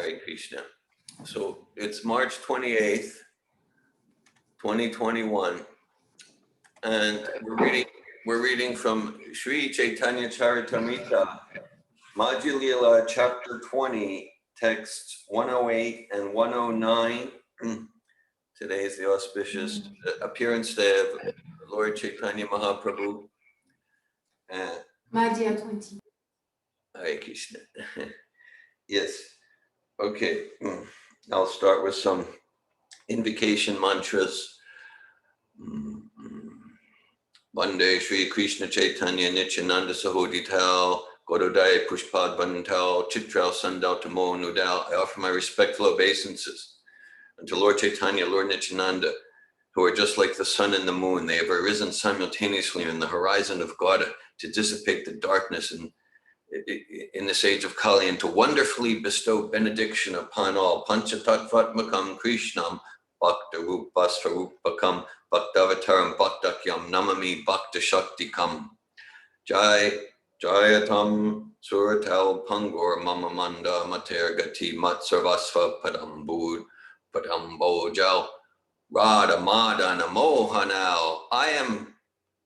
Hare Krishna. So it's March 28th, 2021, and we're reading from Sri Caitanya Charitamrita, Madhya-lila, chapter 20, texts 108 and 109. Today is the auspicious appearance day of Lord Chaitanya Mahaprabhu. Madhya 20. Hare Krishna. Yes. Okay. I'll start with some invocation mantras. Vande Shri Krishna Chaitanya Nityananda Sahodital Gododaya Pushpad Bantal Chitral Sandal Tamo Nudal. I offer my respectful obeisances unto Lord Chaitanya, Lord Nityananda, who are just like the sun and the moon. They have arisen simultaneously in the horizon of Gaura to dissipate the darkness in this age of Kali and to wonderfully bestow benediction upon all. Panchatattvatmakam Krishnam Bhakta Rupasvarupakam Bhaktavataram Bhaktakyam Namami Bhakta Shaktikam Jayatam Suratal Pangur Mamamanda Matergati Matsarvasva Padambojal Radha Madana Mohanal. I am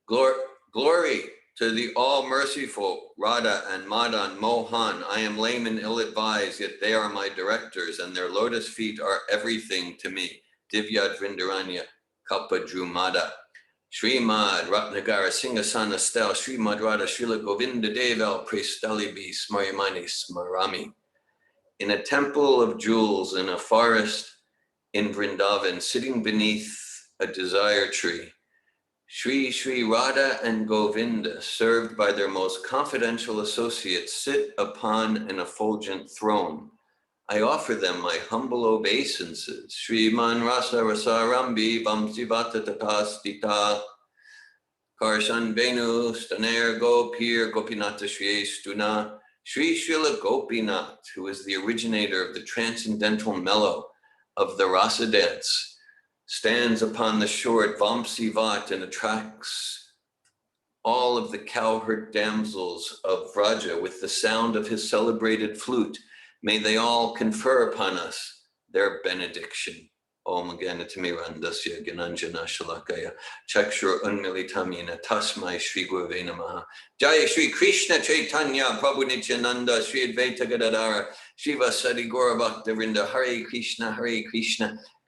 glory to the all-merciful Radha and Madan Mohan. I am lame and ill-advised, yet they are my directors, and their lotus feet are everything to me. Divyad Vrindaranya Kalpadrumada. Srimad Ratnagara Singhasana Stel Srimad Radha Srila Govinda Deval Prestalibi Smarimani Smarami. In a temple of jewels in a forest in Vrindavan, sitting beneath a desire tree, Sri Radha and Govinda, served by their most confidential associates, sit upon an effulgent throne. I offer them my humble obeisances. Shriman Rasa Rasarambi Vamsivata Tatastita Karshan Venu Staner Gopir Gopinata Shri Stuna. Sri Srila Gopinath, who is the originator of the transcendental mellow of the Rasa dance, stands upon the shore at Vamsivat and attracts all of the cowherd damsels of Vraja with the sound of his celebrated flute. May they all confer upon us their benediction. Om Ganatimirandasya Gananjana Shalakaya Chakshur Unmilitamina Tasmai Shri Gurave Namaha. Jaya Shri Krishna Chaitanya Prabhu Nityananda Shri Advaita Gadadara Shiva Sadi Gaura Bhakta Vrinda. Hare Krishna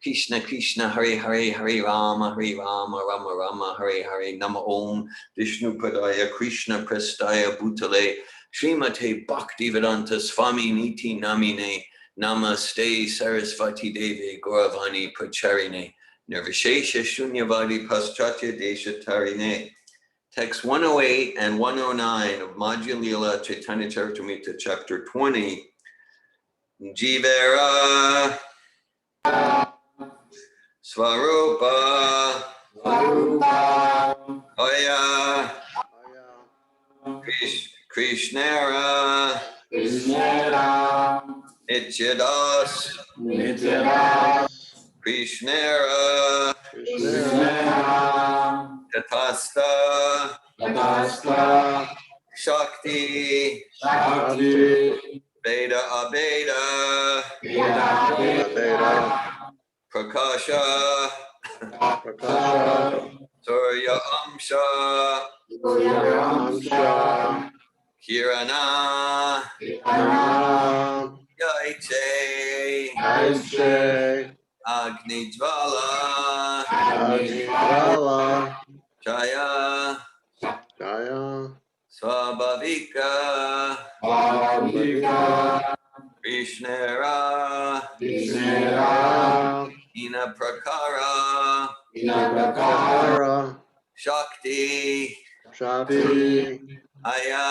Krishna Krishna Hare Hare Hare Rama Rama Rama Hare Hare. Nama Om Vishnu Padaya Krishna Prestaya Bhutale Srimate Bhaktivedanta Swami Niti Namine Namaste Sarasvati Devi Gauravani Pracharine Nirvishesha Shunyavadi Paschatya Deshatarine. Text 108 and 109 of Madhya-lila Chaitanya Charitamrita, chapter 20. Jivera Svarupa Aya Krishnera Nityadas Krishnera Tatasta Shakti Veda Abeda Prakasha Surya Amsha Kirana Yaiche Agni Jvala Jaya Swabhavika Krishnera Ina Prakara Shakti Aya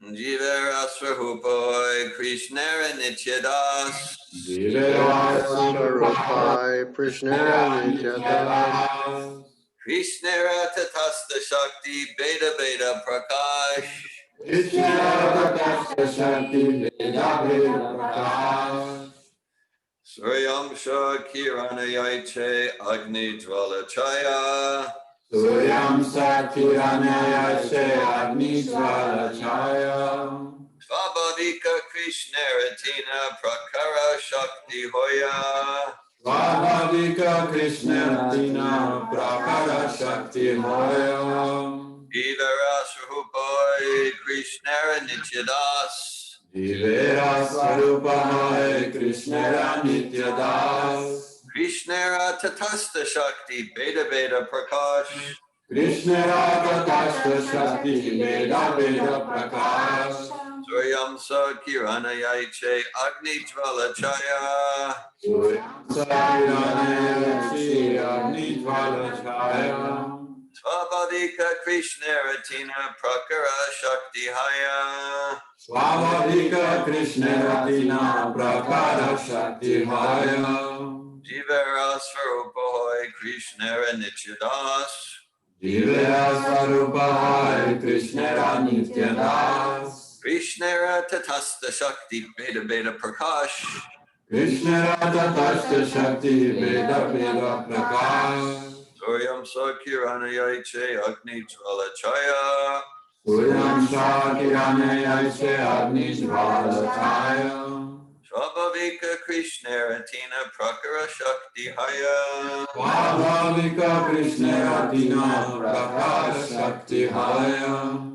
Jivera Swarupai Krishnera Nityadas Krishnera Tatasta Shakti Beda Prakash Suryamsha Kirana Yaiche Agni Jvala Chaya Svabhavika Swabhavika Krishna Ratina Prakara Shakti Hoya. Swabhavika Krishna Ratina Prakara Shakti Hoya. Jivara Swarupai Krishna Nityadas. Jivera Swarupahai Krishna Nityadas. Krishna Tatasta Shakti Veda Veda Prakash. Krishna Tatasta Shakti Veda Veda Prakash. Suryam Sa Kirana Yaiche Agni Jvala Chaya. Suryam Sa Kirana Yaiche Agni Jvala Chaya. Swabhavika Krishna Ratina Prakara Shakti Haya. Swabhavika Krishna Ratina Prakara Shakti Haya. Jivara Swarupai Krishna Nityadas. Jivera Swarupahai Krishna Nityadas. Krishna Tatasta Shakti Veda Veda Prakash. Krishna Tatasta Shakti Veda Veda Prakash. Suryam Sakirana Yaiche Agni Jvala Chaya. Suryam Shakirana Yaiche Agni Jvala Chaya. Swabhavika Krishna Ratina Prakara Shakti Haya. Swabhavika Krishna Ratina Prakara Shakti Haya.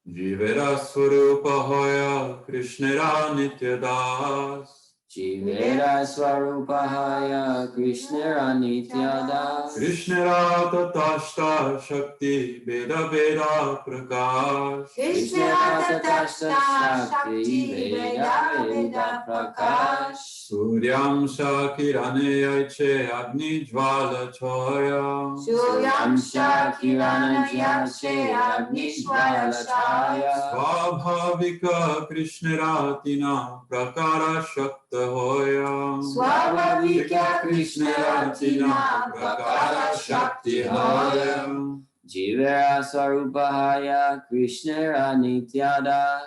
Jivera Swarupahaya Krishna Nityadas. Jivera Swarupahaya Krishna Nityadas. Krishna Tatashta Shakti Veda Veda Prakash. Krishna Tatashta Shakti Veda Veda Prakash. Suryam Shakirane Yaiche Agni Jvala Chaya. Suryam Shakirana Yaiche Agni Jvala Chaya. Swabhavika Krishna Ratina Prakara Shakta Hoya. Swabhavika Krishna Ratina Prakara Shakti Hoya. Jivera Swarupahaya Krishna Nityadas.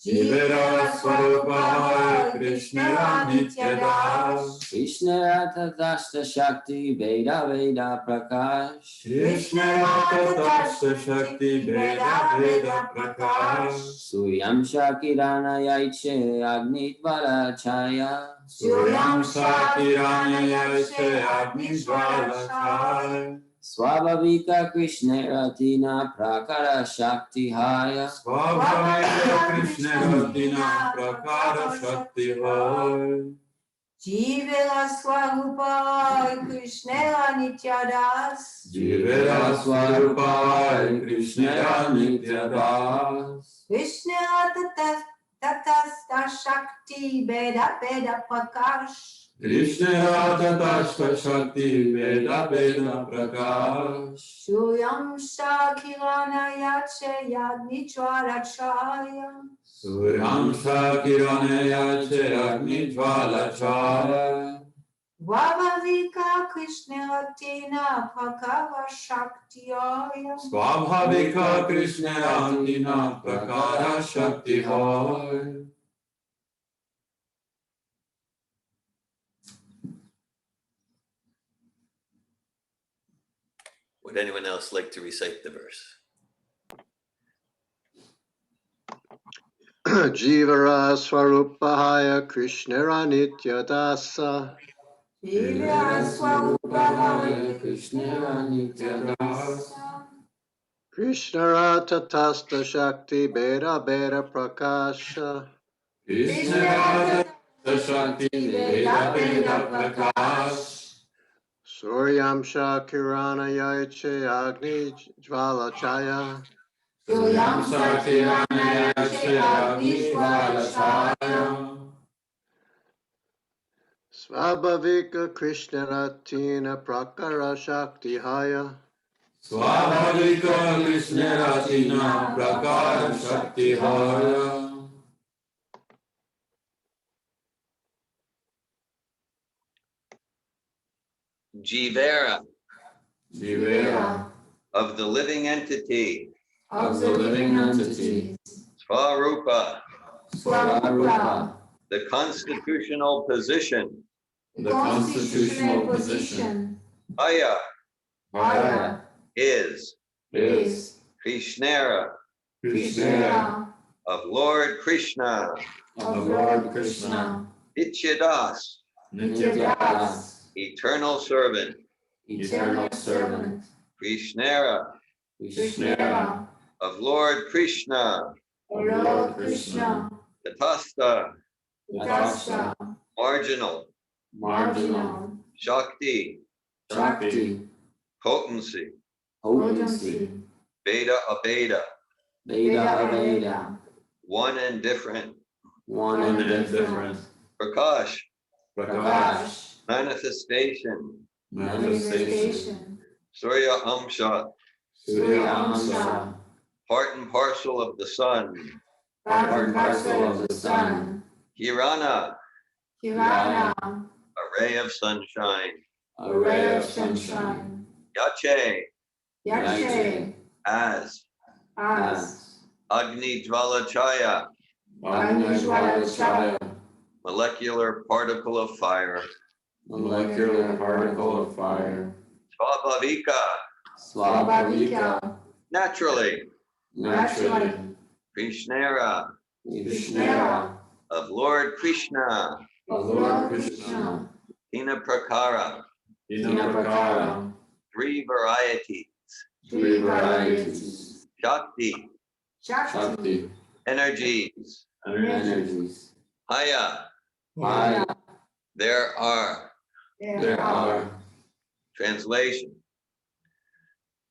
Jivera Swarupahaya Krishna Nityadas. Krishna Tatashta Shakti Veda Veda Prakash. Krishna Tatashta Shakti Veda Veda Prakash. Suryam Shakirana Yaiche Agni Jvala Chaya. Suryam Shakirana Yaiche Agni Jvala Chaya. Swabhavika Krishna Ratina Prakara Shakti Haya. Swabhavika Krishna Ratina Prakara Shakti Haya. Jivera Swarupai Krishna Nityadas. Jivera Swarupai Krishna Nityadas. Krishna Tatasta Shakti Veda Veda Prakash. Krishna Tatashta Shakti Veda Veda Prakash. Suryam Shakirana Yache Agni Jvala Chaya. Suryam Shakirana Yache Agni Jvala Chaya. Swabhavika Krishna Ratina Prakara Shakti Hoya. Swabhavika Krishna Ratina Prakara Shakti Hoya. Would anyone else like to recite the verse? Jivara Swarupahaya Krishna Nityadasa. Jivara Swarupahaya Krishna Nityadas. Krishna Tatasta Shakti Veda Veda Prakasha. Krishna Tatashta Shakti Veda Veda Prakash. Suryam Shakirana Yaiche Agni Jvala Chaya. Suryam Shakirana Yaiche Agni Jvala Chaya. Swabhavika Krishna Ratina Prakara Shakti Haya. Swabhavika Krishna Ratina Prakara Shakti Haya. Jivera, Jivera, of the living entity. Of the living entity. Swarupa, Swarupa. the constitutional position. the constitutional position. Haya Haya. is Is. Krishnara, Krishna, of Lord Krishna, of Lord Krishna, Nityadas, Nityadas, eternal servant, eternal servant, Krishnera, Krishnera, of Lord Krishna, of Lord Krishna, Tatastha, Tatastha, marginal, marginal, Shakti, Shakti, potency, potency, Beta Abeta, Veda Aveda, one and different, one one and and different, different, Prakash, Prakash, manifestation, manifestation, Surya Amsha, Surya Amsa, part and parcel of the sun, part and parcel of the sun, Kirana, Kirana, a ray of sunshine, a ray of sunshine, Yache, Yakshe, as, As, Agni Jvala Chaya, Madhya-lila, molecular particle of fire, molecular particle of fire, Svabhavika, Swabhavika, naturally, naturally, Krishnera, Krishnera, of Lord Krishna, of Lord Krishna, Tina Prakara, Dinaprakara, three varieties, three varieties, Shakti, Shakti, energies, energies, Haya, Maya, there are. there are. Translation.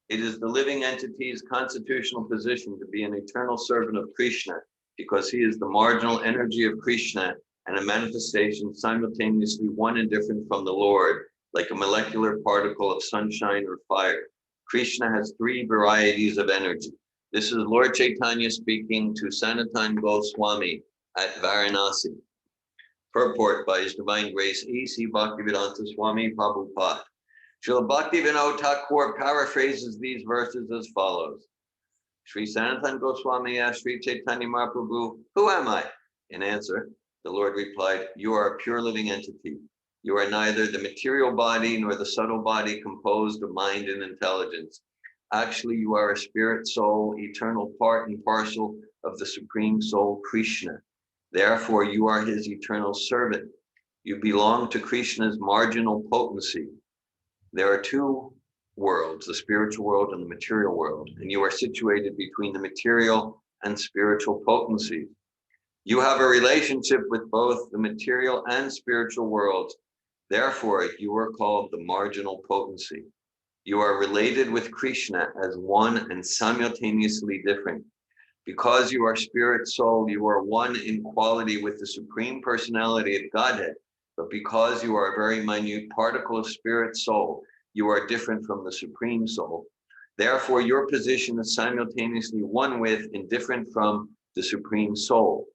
It is the living entity's constitutional position to be an eternal servant of Krishna because he is the marginal energy of Krishna and a manifestation simultaneously one and different from the Lord, like a molecular particle of sunshine or fire. Krishna has three varieties of energy. This is Lord Caitanya speaking to Sanatana Gosvami at Varanasi. Purport by His Divine Grace A.C. Bhaktivedanta Swami Prabhupada. Srila Bhaktivinoda Thakur paraphrases these verses as follows. Sri Sanatana Goswami asked Sri Chaitanya Mahaprabhu, "Who am I?" In answer, the Lord replied, "You are a pure living entity. You are neither the material body nor the subtle body composed of mind and intelligence. Actually, you are a spirit soul, eternal part and parcel of the Supreme Soul, Krishna. Therefore, you are his eternal servant. You belong to Krishna's marginal potency. There are two worlds, the spiritual world and the material world, and you are situated between the material and spiritual potencies. You have a relationship with both the material and spiritual worlds. Therefore, you are called the marginal potency. You are related with Krishna as one and simultaneously different. Because you are spirit soul, you are one in quality with the Supreme Personality of Godhead. But because you are a very minute particle of spirit soul, you are different from the Supreme Soul. Therefore, your position is simultaneously one with and different from the Supreme Soul.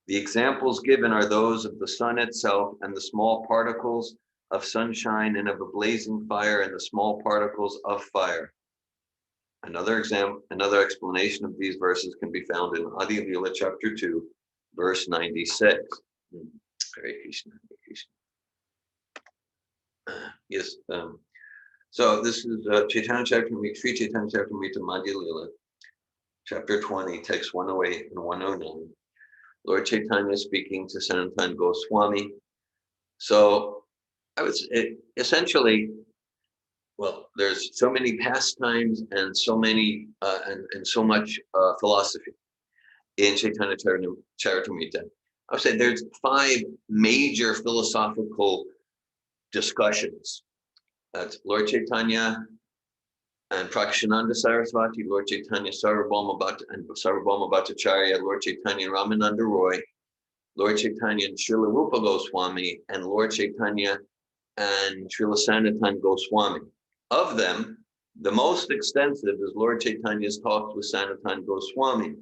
The examples given are those of the sun itself and the small particles of sunshine and of a blazing fire and the small particles of fire. Another explanation of these verses can be found in Madhya-lila chapter 2, verse 96. Hare Krishna, Hare Krishna. Yes, so this is Chaitanya Charitamrita, Sri Chaitanya Charitamrita Madhya-lila, chapter 20, text 108 and 109. Lord Chaitanya speaking to Sanatana Goswami. So I would say essentially, well, there's so many pastimes and so many and so much philosophy in Chaitanya Charitamrita. I would say there's 5 major philosophical discussions. That's Lord Chaitanya and Prakashananda Sarasvati, Lord Chaitanya Sarvabhauma Bhattacharya, Lord Chaitanya Ramananda Roy, Lord Chaitanya and Srila Rupa Goswami, and Lord Chaitanya and Srila Sanatana Goswami. Of them, the most extensive is Lord Chaitanya's talks with Sanatana Goswami.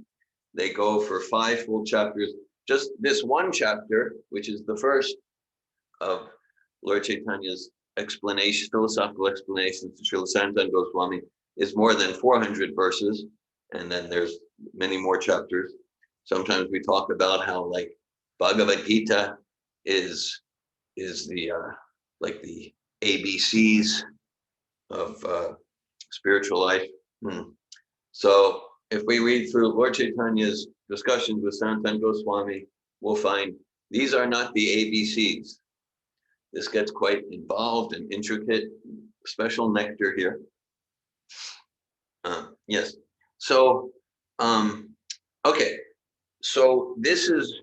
They go for 5 full chapters. Just this one chapter, which is the first of Lord Chaitanya's philosophical explanations to Srila Sanatana Goswami, is more than 400 verses. And then there's many more chapters. Sometimes we talk about how like Bhagavad Gita is the like the ABCs of spiritual life. So if we read through Lord Chaitanya's discussions with Sanatana Goswami, we'll find these are not the ABCs. This gets quite involved and intricate, special nectar here. Yes. So, okay. So this is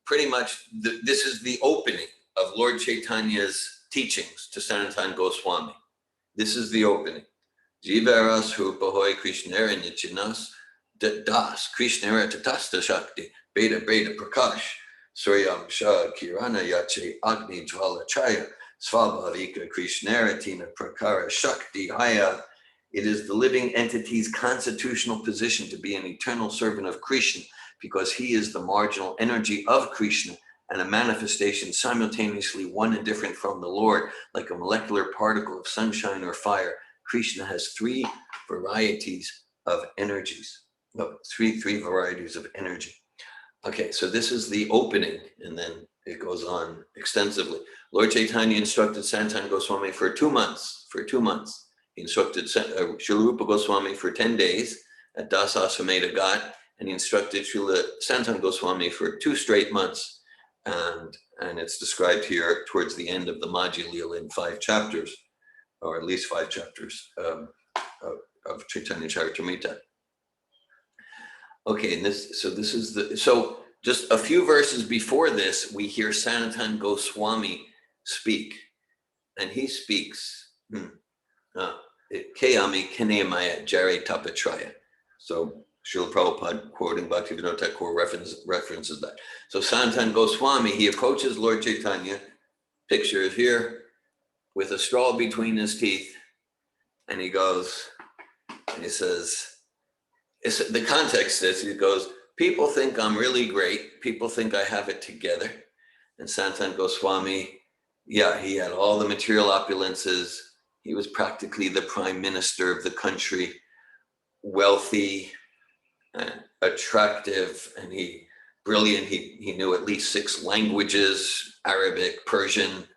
pretty much this is the opening of Lord Chaitanya's teachings to Sanatana Goswami. This is the opening. Jivaras Rupahoy Krishnera Nichinas Das Krishnera Tatasta Shakti Beta Beta Prakash Suryam Shah Kirana Yache Agni Jvala Chaya Svabhavika Krishnera Tina Prakara Shakti Haya. It is the living entity's constitutional position to be an eternal servant of Krishna, because he is the marginal energy of Krishna and a manifestation simultaneously one and different from the Lord, like a molecular particle of sunshine or fire. Krishna has three varieties of energies. No, three varieties of energy. Okay, so this is the opening, and then it goes on extensively. Lord Chaitanya instructed Sanatana Goswami for 2 months. He instructed Srila Rupa Goswami for 10 days at Dasaswamedha Ghat, and he instructed Srila Sanatana Goswami for 2 straight months. And it's described here towards the end of the Madhya-lila in 5 chapters, or at least 5 chapters of Chaitanya Charitamrita. Okay, and so just a few verses before this, we hear Sanatana Goswami speak, and he speaks, Kayami Kaneyamaya Jare Tapatraya. So Srila Prabhupada, quoting Bhaktivinoda Thakur, references that. So Sanatana Goswami, he approaches Lord Chaitanya, picture is here, with a straw between his teeth, and he goes, and he says, the context is, he goes, people think I'm really great, people think I have it together. And Sanatana Goswami, yeah, he had all the material opulences, he was practically the prime minister of the country, wealthy and attractive, and brilliant. He knew at least 6 languages, Arabic, Persian,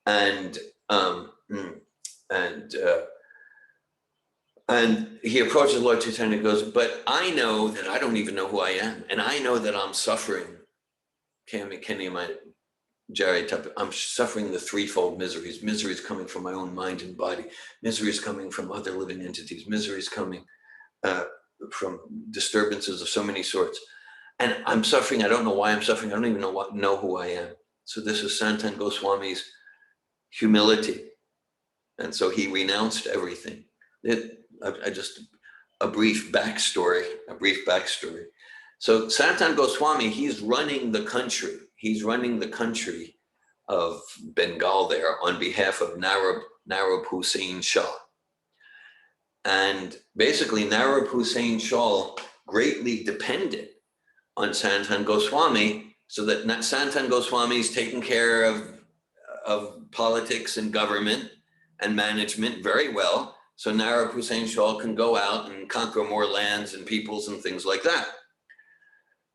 and he approaches Lord Chaitanya and goes, but I know that I don't even know who I am, and I know that I'm suffering. I'm suffering the threefold miseries. Miseries coming from my own mind and body. Miseries coming from other living entities. Miseries coming from disturbances of so many sorts. And I'm suffering. I don't know why I'm suffering. I don't even know who I am. So this is Sanatana Goswami's humility. And so he renounced everything. A brief backstory. So Sanatana Goswami, he's running the country. He's running the country of Bengal there on behalf of Nawab Hussain Shah. And basically Nawab Hussain Shah greatly depended on Sanatana Goswami, so that Sanatana Goswami is taking care of politics and government and management very well. So Nawab Hussain Shah can go out and conquer more lands and peoples and things like that.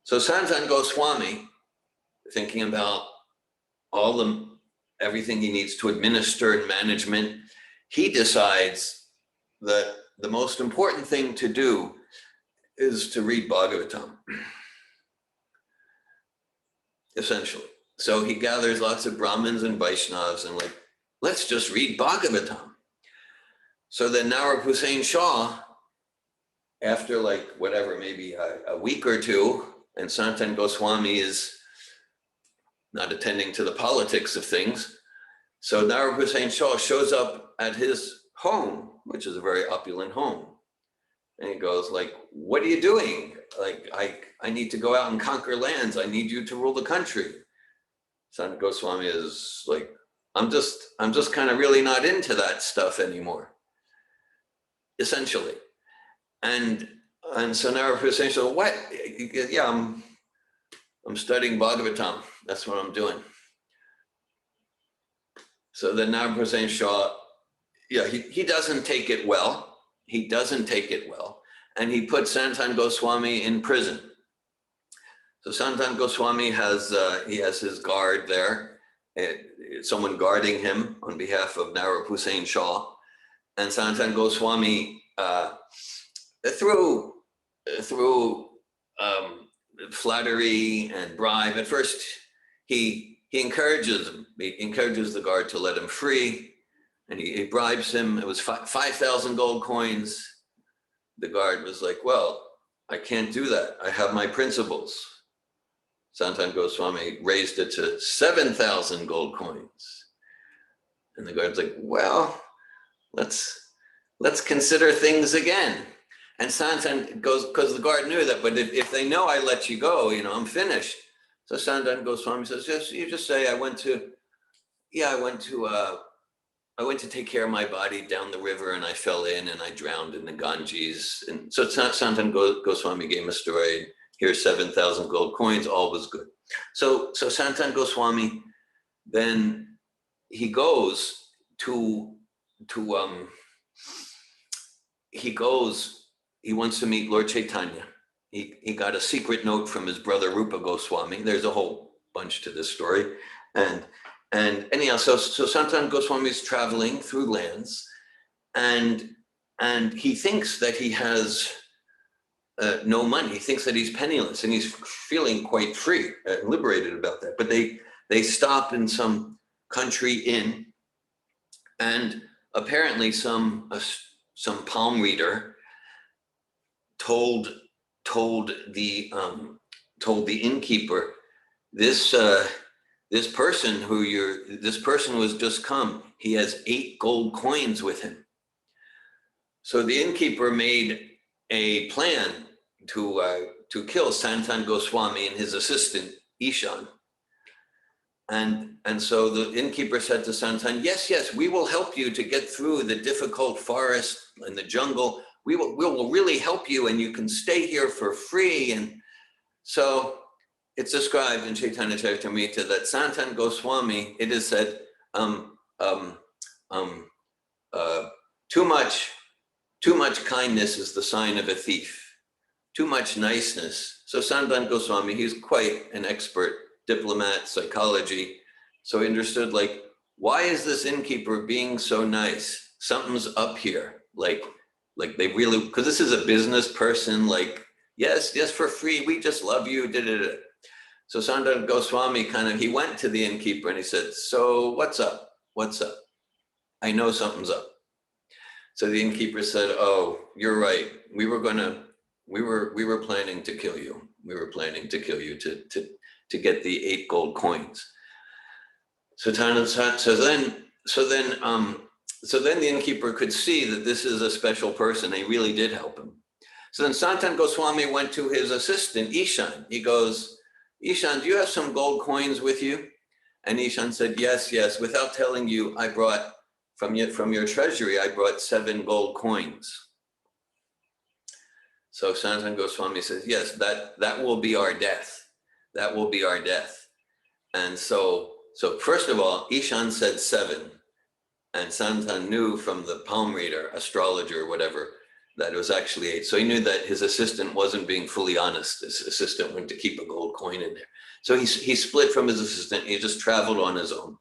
So Sanatana Goswami, thinking about everything he needs to administer and management, he decides that the most important thing to do is to read Bhagavatam, essentially. So he gathers lots of Brahmins and Vaishnavas and let's just read Bhagavatam. So then Nawab Hussain Shah, after maybe a week or 2, and Sanatana Goswami is not attending to the politics of things, so Nawab Hussain Shah shows up at his home, which is a very opulent home. And he goes what are you doing? I need to go out and conquer lands. I need you to rule the country. Sanatana Goswami is I'm just kind of really not into that stuff anymore, essentially. And so Nawab Hussain Shah, what? Yeah, I'm studying Bhagavatam. That's what I'm doing. So then Nawab Hussain Shah, he doesn't take it well. And he put Sanatana Goswami in prison. So Sanatana Goswami has his guard there, someone guarding him on behalf of Nawab Hussain Shah. And Sanatana Goswami, through through flattery and bribe. At first, he encourages him. He encourages the guard to let him free, and he bribes him. It was 5,000 gold coins. The guard was like, well, I can't do that. I have my principles. Sanatana Goswami raised it to 7,000 gold coins. And the guard's like, well, let's consider things again. And Sanatana goes, because the guard knew that, but if they know I let you go, I'm finished. So Sanatana Goswami says, yes, you just say I went to take care of my body down the river, and I fell in and I drowned in the Ganges. And so Sanatana Goswami gave him a story. Here's 7,000 gold coins. All was good. So Sanatana Goswami, then he goes he wants to meet Lord Caitanya. He got a secret note from his brother Rupa Goswami. There's a whole bunch to this story. And anyhow, so Sanatana Goswami is traveling through lands, and he thinks that he has no money. He thinks that he's penniless, and he's feeling quite free and liberated about that. But they stop in some country inn, and apparently some palm reader told the innkeeper, this person was just come. He has 8 gold coins with him. So the innkeeper made a plan to kill Sanatana Goswami and his assistant Ishan. And so the innkeeper said to Sanatana, yes, we will help you to get through the difficult forest and the jungle. We will really help you, and you can stay here for free. And so it's described in Chaitanya Charitamrita that Sanatana Goswami, it is said, too much kindness is the sign of a thief. Too much niceness. So Sanatana Goswami, he's quite an expert diplomat, psychology. So he understood, like, why is this innkeeper being so nice? Something's up here. Like they really, because this is a business person, like, yes, for free, we just love you, da-da-da. So Sanatana Goswami he went to the innkeeper and he said, so what's up? I know something's up. So the innkeeper said, oh, you're right. We were planning to kill you. We were planning to kill you to get the 8 gold coins. So then the innkeeper could see that this is a special person. They really did help him. So then Sanatana Goswami went to his assistant, Ishan. He goes, Ishan, do you have some gold coins with you? And Ishan said, yes. Without telling you, I brought from your treasury, I brought 7 gold coins. So Sanatana Goswami says, yes, that will be our death. That will be our death. And so first of all, Ishan said 7. And Sanatana knew from the palm reader, astrologer, whatever, that it was actually 8. So he knew that his assistant wasn't being fully honest. His assistant wanted to keep a gold coin in there. So he split from his assistant. He just traveled on his own.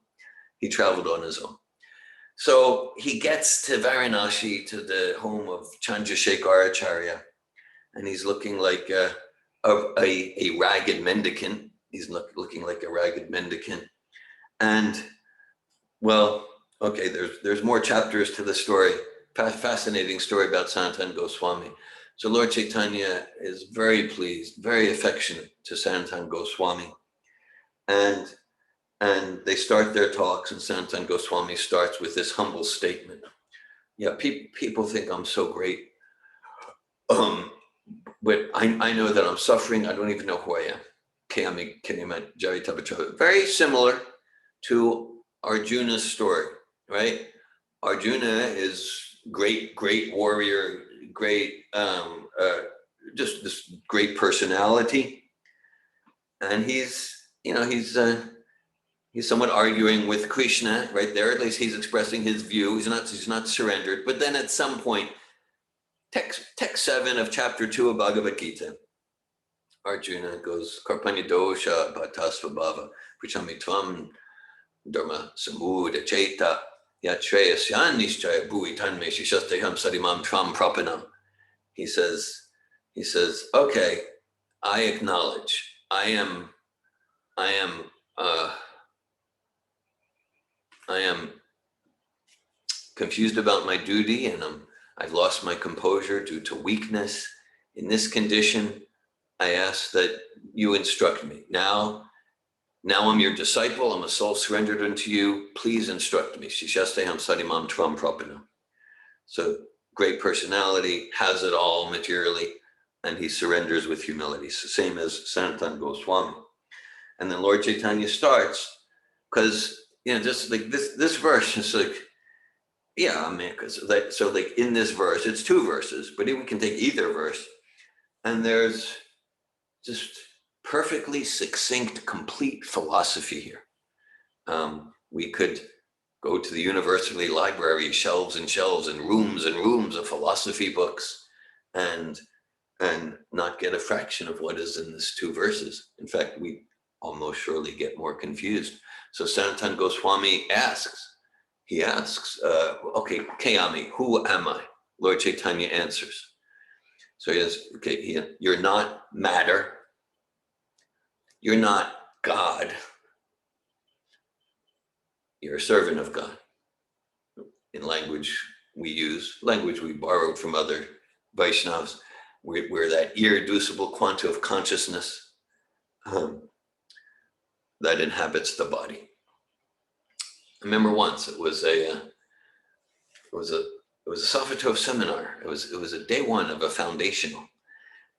So he gets to Varanasi, to the home of Chandrasekhar Acharya, and he's looking like a ragged mendicant. He's looking like a ragged mendicant. And, well, okay, there's more chapters to the story. Fascinating story about Sanatana Goswami. So Lord Caitanya is very pleased, very affectionate to Sanatana Goswami. And they start their talks, and Sanatana Goswami starts with this humble statement. Yeah, people think I'm so great. But I know that I'm suffering. I don't even know who I am. Very similar to Arjuna's story, right? Arjuna is great warrior, great, just this great personality. And he's somewhat arguing with Krishna right there. At least he's expressing his view. He's not surrendered. But then at some point, text 7 of chapter 2 of Bhagavad Gita, Arjuna goes, Karpanya dosha bhatasva bhava prichami tvam dharma samuda cheta yatreyasyan nishchaya bhui tanme shishasteham sarimam tram prapanam. He says, he says, okay, I acknowledge I am confused about my duty, and I've lost my composure due to weakness. In this condition, I ask that you instruct me. Now I'm your disciple. I'm a soul surrendered unto you. Please instruct me. Shishasteham sadimam tvam prapanam. So great personality, has it all materially, and he surrenders with humility. So same as Sanatana Gosvami. And then Lord Caitanya starts, because just like this verse is like, yeah, I mean, so like in this verse, it's 2 verses, but we can take either verse, and there's just perfectly succinct, complete philosophy here. We could go to the university library, shelves and shelves and rooms of philosophy books, and not get a fraction of what is in this 2 verses. In fact, we almost surely get more confused. So Sanatana Goswami asks, okay, Kayami, who am I? Lord Caitanya answers. So he says, okay, you're not matter, you're not God, you're a servant of God. In language we borrowed from other Vaishnavas, we're that irreducible quanta of consciousness that inhabits the body. I remember once it was a Sofatov seminar. It was a day 1 of a foundational,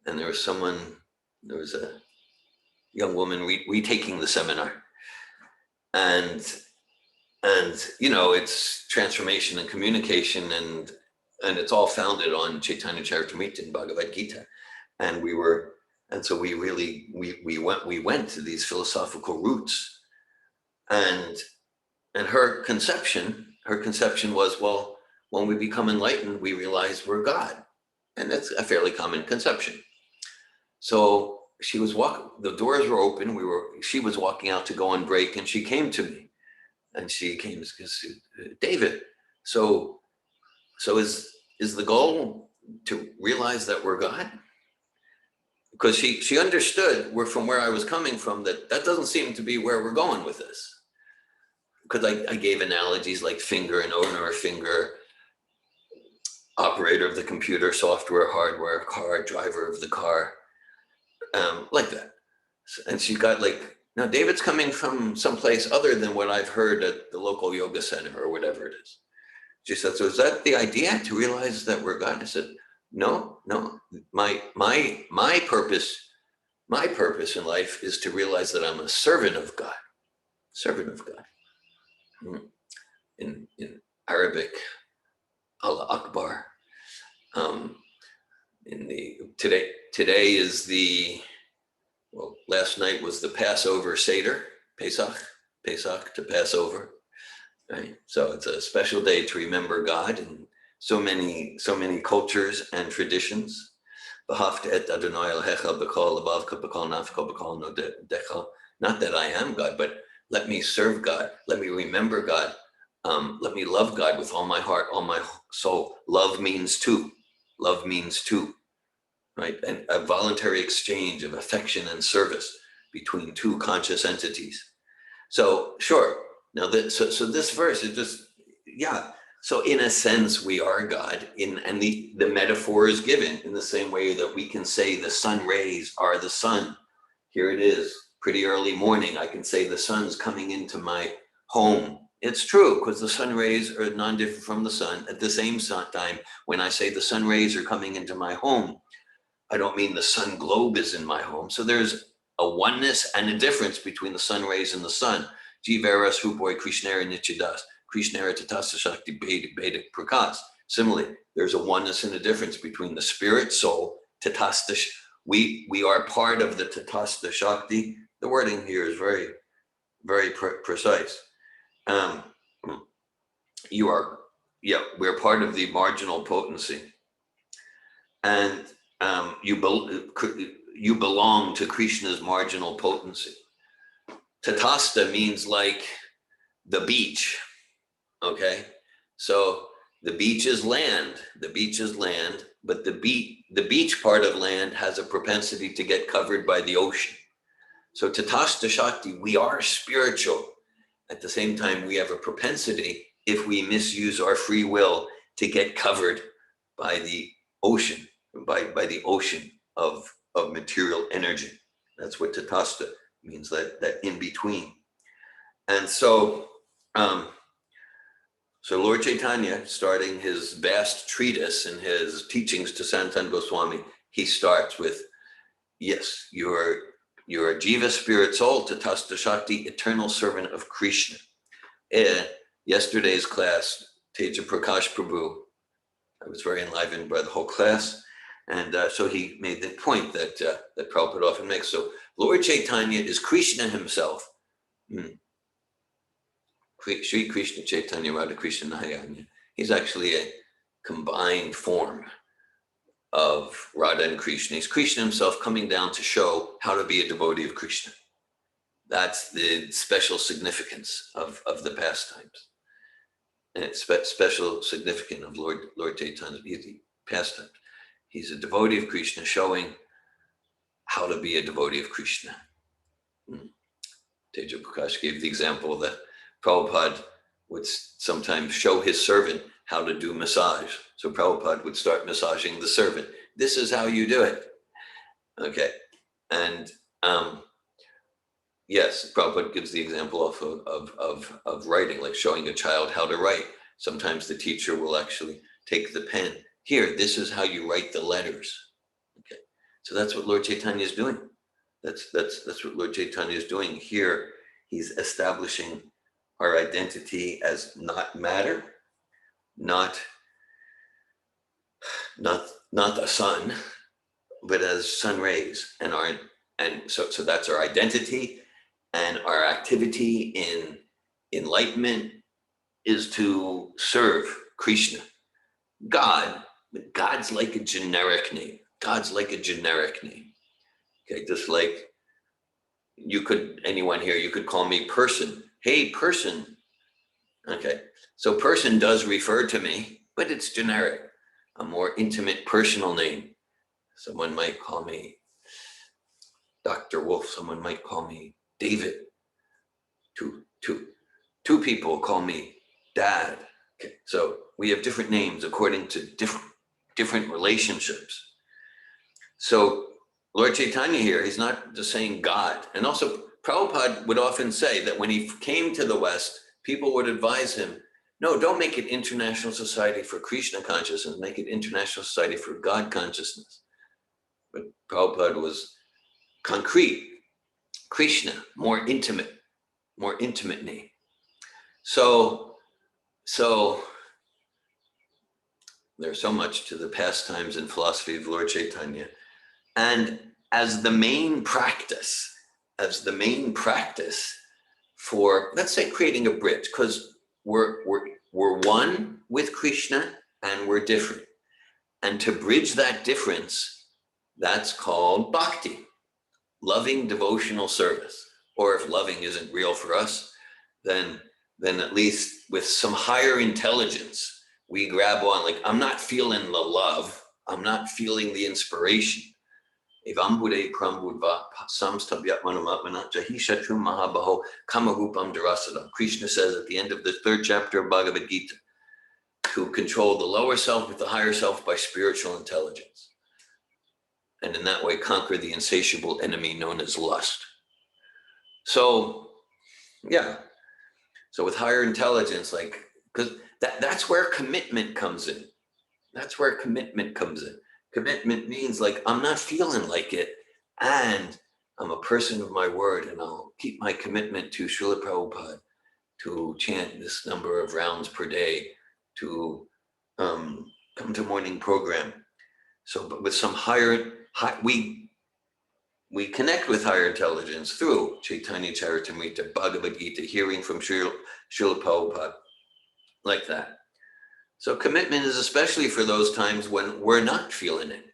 and there was a young woman retaking the seminar, and it's transformation and communication, and it's all founded on Chaitanya Charitamrita and Bhagavad Gita, and so we went to these philosophical roots, and her conception was, well, when we become enlightened, we realize we're God, and that's a fairly common conception. So she was the doors were open. She was walking out to go on break, and she came to me, and she came, David. So is the goal to realize that we're God? Because she understood from where I was coming from that doesn't seem to be where we're going with this. Because I gave analogies like finger and owner of finger, operator of the computer, software, hardware, car, driver of the car, like that. And she got like, now David's coming from someplace other than what I've heard at the local yoga center or whatever it is. She said, so is that the idea, to realize that we're God? I said, no. My purpose in life is to realize that I'm a servant of God. Servant of God. In Arabic, Allah Akbar. Today is last night was the Passover Seder, Pesach to Passover, right? So it's a special day to remember God in so many cultures and traditions. Not that I am God, but let me serve God. Let me remember God. Let me love God with all my heart, all my soul. Love means two, right? And a voluntary exchange of affection and service between 2 conscious entities. So sure. Now so this verse is just, yeah. So in a sense, we are God, and the metaphor is given in the same way that we can say the sun rays are the sun. Here it is, pretty early morning. I can say the sun's coming into my home. It's true, because the sun rays are non-different from the sun. At the same time, when I say the sun rays are coming into my home, I don't mean the sun globe is in my home. So there's a oneness and a difference between the sun rays and the sun. Jivaras Rupoi Krishnara Nityadas. Krishnara Tatasta Shakti Beda Prakas. Similarly, there's a oneness and a difference between the spirit, soul, Tatasta. We are part of the Tatasta Shakti. The wording here is very, very precise. We're part of the marginal potency. And you belong to Krishna's marginal potency. Tatasta means like the beach, okay? So the beach is land. but the beach part of land has a propensity to get covered by the ocean. So Tatastha Shakti, we are spiritual. At the same time, we have a propensity, if we misuse our free will, to get covered by the ocean, by the ocean of material energy. That's what Tatastha means, that in between. And so, so Lord Caitanya, starting his vast treatise and his teachings to Sanatana Goswami, he starts with, yes, you're a Jiva spirit soul, Tatastha Shakti, eternal servant of Krishna. Yesterday's class, Teja Prakash Prabhu, I was very enlivened by the whole class. And so he made the point that that Prabhupada often makes. So Lord Chaitanya is Krishna himself. Sri Krishna Chaitanya Radha Krishna Nayanya. He's actually a combined form of Radha and Krishna. He's Krishna himself coming down to show how to be a devotee of Krishna. That's the special significance of the pastimes. And it's special significance of Lord Chaitanya's pastimes. He's a devotee of Krishna showing how to be a devotee of Krishna. Teja Prakash gave the example that Prabhupada would sometimes show his servant how to do massage. So Prabhupada would start massaging the servant. This is how you do it. Okay. And yes, Prabhupada gives the example of writing, like showing a child how to write. Sometimes the teacher will actually take the pen. Here, this is how you write the letters. Okay. So that's what Lord Chaitanya is doing. That's what Lord Chaitanya is doing here. He's establishing our identity as not matter, not the sun, but as sun rays, and so that's our identity, and our activity in enlightenment is to serve Krishna. God's like a generic name. God's like a generic name. Okay, just like anyone here, you could call me person. Hey, person. Okay, so person does refer to me, but it's generic. A more intimate personal name. Someone might call me Dr. Wolf. Someone might call me David. Two people call me Dad. Okay, so we have different names according to different relationships. So Lord Chaitanya here, he's not just saying God. And also Prabhupada would often say that when he came to the West, people would advise him, no, don't make it International Society for Krishna Consciousness, make it International Society for God Consciousness. But Prabhupada was concrete, Krishna, more intimate name. So there's so much to the pastimes and philosophy of Lord Chaitanya. And as the main practice for, let's say, creating a bridge, because we're one with Krishna and we're different. And to bridge that difference, that's called bhakti, loving devotional service. Or if loving isn't real for us, then at least with some higher intelligence, we grab on, like, I'm not feeling the love, I'm not feeling the inspiration. Krishna says at the end of the 3rd chapter of Bhagavad Gita, to control the lower self with the higher self by spiritual intelligence. And in that way, conquer the insatiable enemy known as lust. So, yeah. So with higher intelligence, like, because that's where commitment comes in. That's where commitment comes in. Commitment means, like, I'm not feeling like it, and I'm a person of my word, and I'll keep my commitment to Srila Prabhupada, to chant this number of rounds per day, to come to morning program. So, but with some we connect with higher intelligence through Chaitanya Charitamrita, Bhagavad Gita, hearing from Srila Prabhupada, like that. So commitment is especially for those times when we're not feeling it,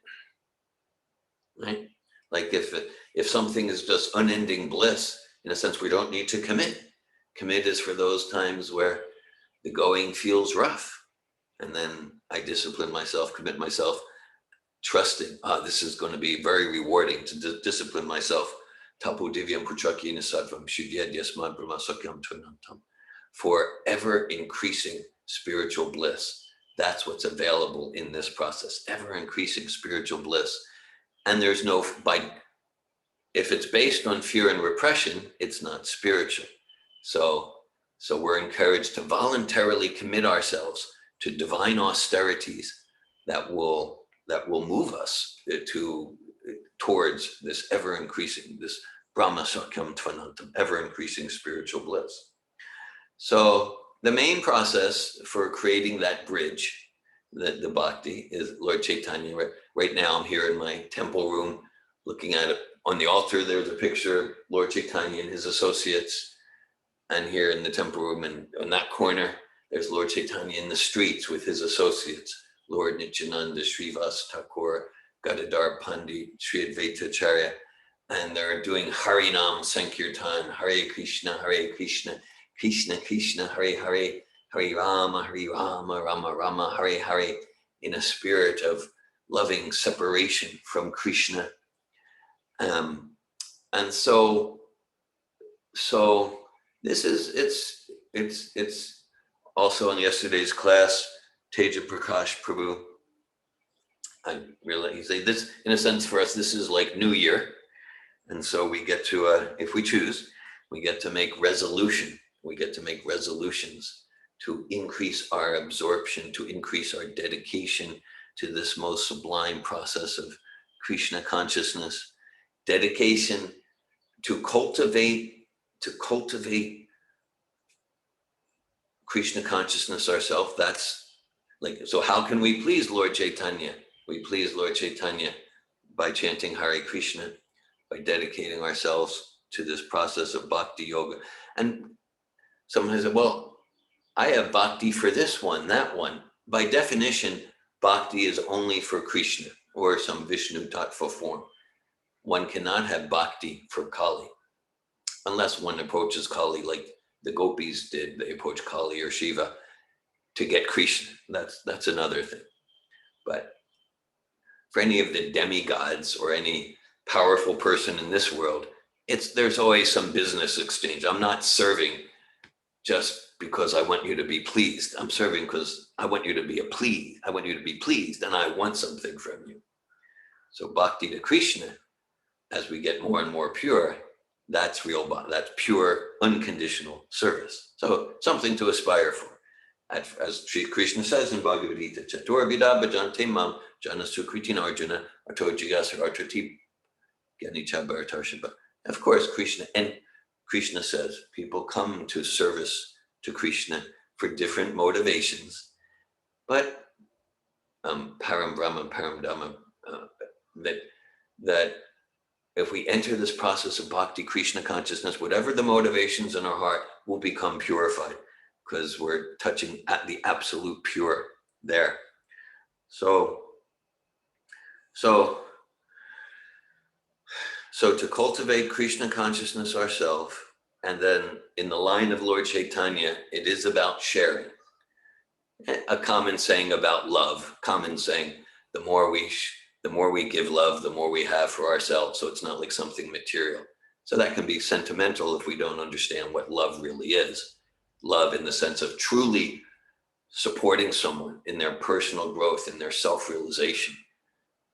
right? Like if something is just unending bliss, in a sense, we don't need to commit. Commit is for those times where the going feels rough. And then I discipline myself, commit myself. trusting, this is going to be very rewarding to discipline myself. Tapo divyam putraki nisadvam shudyad yasmad brahmasakyam tvinantam. For ever increasing spiritual bliss. That's what's available in this process, ever increasing spiritual bliss. And there's no, if it's based on fear and repression, it's not spiritual. So we're encouraged to voluntarily commit ourselves to divine austerities that will move us towards this ever increasing, this Brahma Sakyam Tvanantam, ever increasing spiritual bliss. So the main process for creating that bridge, the bhakti, is Lord Caitanya. Right now I'm here in my temple room looking at it. On the altar, there's a picture of Lord Caitanya and his associates. And here in the temple room, and on that corner, there's Lord Caitanya in the streets with his associates, Lord Nityananda, Srivas Thakur, Gadadhar Pandit, Sri Advaita Acharya. And they're doing Harinam Sankirtan, Hare Krishna, Krishna Krishna, Hare Hare, Hare Rama, Rama Rama, Hare Hare, in a spirit of loving separation from Krishna. And so this is, it's also in yesterday's class, Teja Prakash Prabhu, I realize he said this, in a sense for us, this is like New Year. And so we get to, if we choose, we get to make resolution. We get to make resolutions to increase our absorption, to increase our dedication to this most sublime process of Krishna consciousness, dedication to cultivate Krishna consciousness ourselves. That's like, so how can we please Lord Chaitanya? We please Lord Chaitanya by chanting Hare Krishna, by dedicating ourselves to this process of bhakti yoga. And someone has said, well, I have bhakti for this one, that one. By definition, bhakti is only for Krishna or some Vishnu tattva form. One cannot have bhakti for Kali unless one approaches Kali like the gopis did. They approach Kali or Shiva to get Krishna. That's another thing. But for any of the demigods or any powerful person in this world, there's always some business exchange. I'm not serving just because I want you to be pleased. I'm serving because I want you to be pleased. I want you to be pleased, and I want something from you. So bhakti to Krishna, as we get more and more pure, that's real bhakti. That's pure, unconditional service. So something to aspire for. As Sri Krishna says in Bhagavad Gita, Chatur vida bhajante mam jana sukritina arjuna ato jigasar artrati ganicha bharatarshaba. Of course, Krishna says people come to service to Krishna for different motivations, but param brahma, param dhamma, that if we enter this process of bhakti, Krishna consciousness, whatever the motivations in our heart will become purified, because we're touching at the absolute pure there. So to cultivate Krishna consciousness ourselves, and then in the line of Lord Chaitanya, it is about sharing. A common saying about love, common saying, the more we give love, the more we have for ourselves. So it's not like something material. So that can be sentimental if we don't understand what love really is. Love in the sense of truly supporting someone in their personal growth, in their self-realization,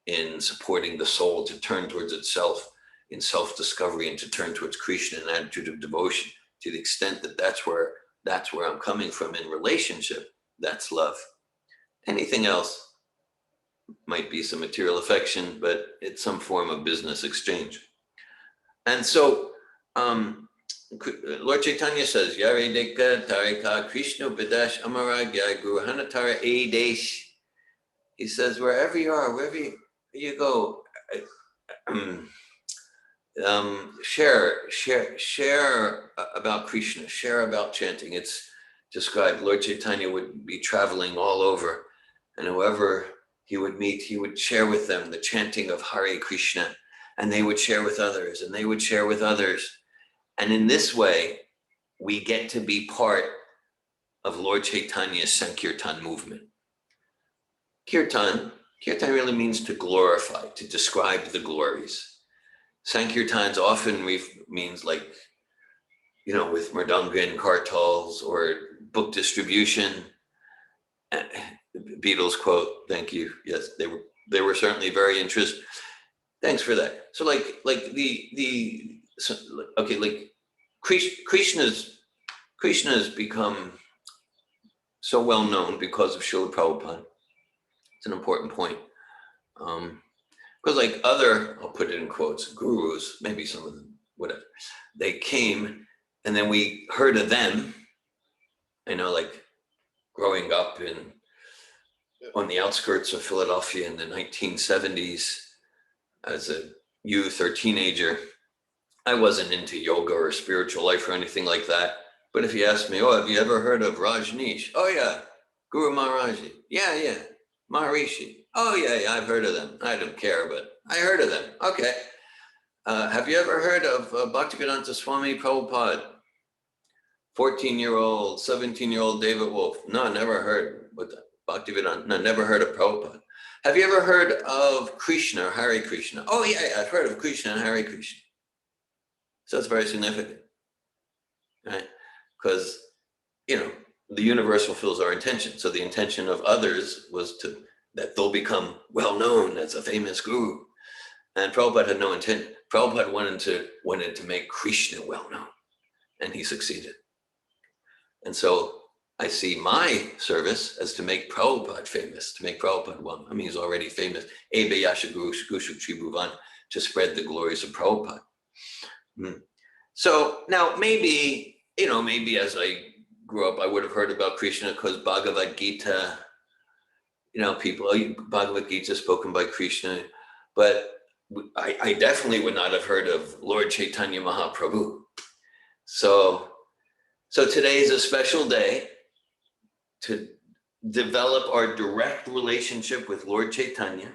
in supporting the soul to turn towards itself, in self-discovery, and to turn towards Krishna, an attitude of devotion. To the extent that that's where I'm coming from in relationship, that's love. Anything else might be some material affection, but it's some form of business exchange. And so Lord Chaitanya says, Yare Deka Tarika Krishna Bidash Amaragya Guru Hanatara Adesh. He says, wherever you are, wherever you go, share about Krishna, share about chanting. It's described, Lord Chaitanya would be traveling all over, and whoever he would meet, he would share with them the chanting of Hare Krishna, and they would share with others, and they would share with others. And in this way, we get to be part of Lord Chaitanya's Sankirtan movement. Kirtan Kirtan really means to glorify, to describe the glories. Sankirtans often means like, with mridanga and kartals or book distribution. Beatles quote, thank you. Yes, they were certainly very interested. Thanks for that. So like Krishna's become so well known because of Srila Prabhupada. It's an important point. Because like I'll put it in quotes, gurus, maybe some of them, whatever, they came and then we heard of them, like growing up on the outskirts of Philadelphia in the 1970s as a youth or teenager. I wasn't into yoga or spiritual life or anything like that. But if you ask me, have you ever heard of Rajneesh? Oh yeah, Guru Maharaji. Yeah, Maharishi. Oh yeah, I've heard of them. I don't care, but I heard of them. Okay. Have you ever heard of Bhaktivedanta Swami Prabhupada? 14-year-old, 17-year-old David Wolf? No, never heard. What the Bhaktivedanta? No, never heard of Prabhupada. Have you ever heard of Krishna or Hare Krishna? Oh yeah, I've heard of Krishna and Hare Krishna. So it's very significant, right? Because, the universe fulfills our intention. So the intention of others was that they'll become well known as a famous guru. And Prabhupada had no intent. Prabhupada wanted to make Krishna well known, and he succeeded. And so I see my service as to make Prabhupada famous, to make Prabhupada well known. I mean, he's already famous. Ebe Yasha Guru Gushu Tribhuvan, to spread the glories of Prabhupada. So now maybe as I grew up, I would have heard about Krishna because Bhagavad Gita, Bhagavad Gita spoken by Krishna, but I definitely would not have heard of Lord Caitanya Mahaprabhu. So today is a special day to develop our direct relationship with Lord Caitanya,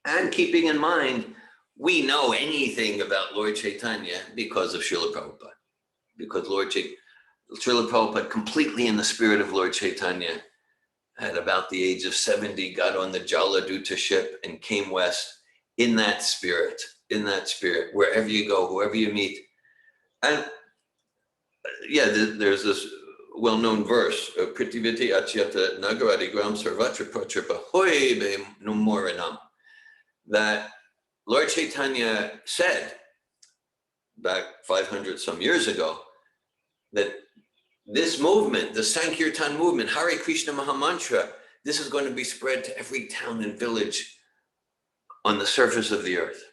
and keeping in mind, we know anything about Lord Caitanya because of Srila Prabhupada. Because Srila Prabhupada, completely in the spirit of Lord Caitanya, at about the age of 70, got on the Jaladuta ship and came west in that spirit, wherever you go, whoever you meet. And there's this well-known verse, Pritiviti Achyata Nagaradi Gram Sarvatra Pratripa Hoibe Numoranam, that Lord Caitanya said back 500 some years ago that this movement, the Sankirtan movement, Hare Krishna Mahamantra, this is going to be spread to every town and village on the surface of the earth.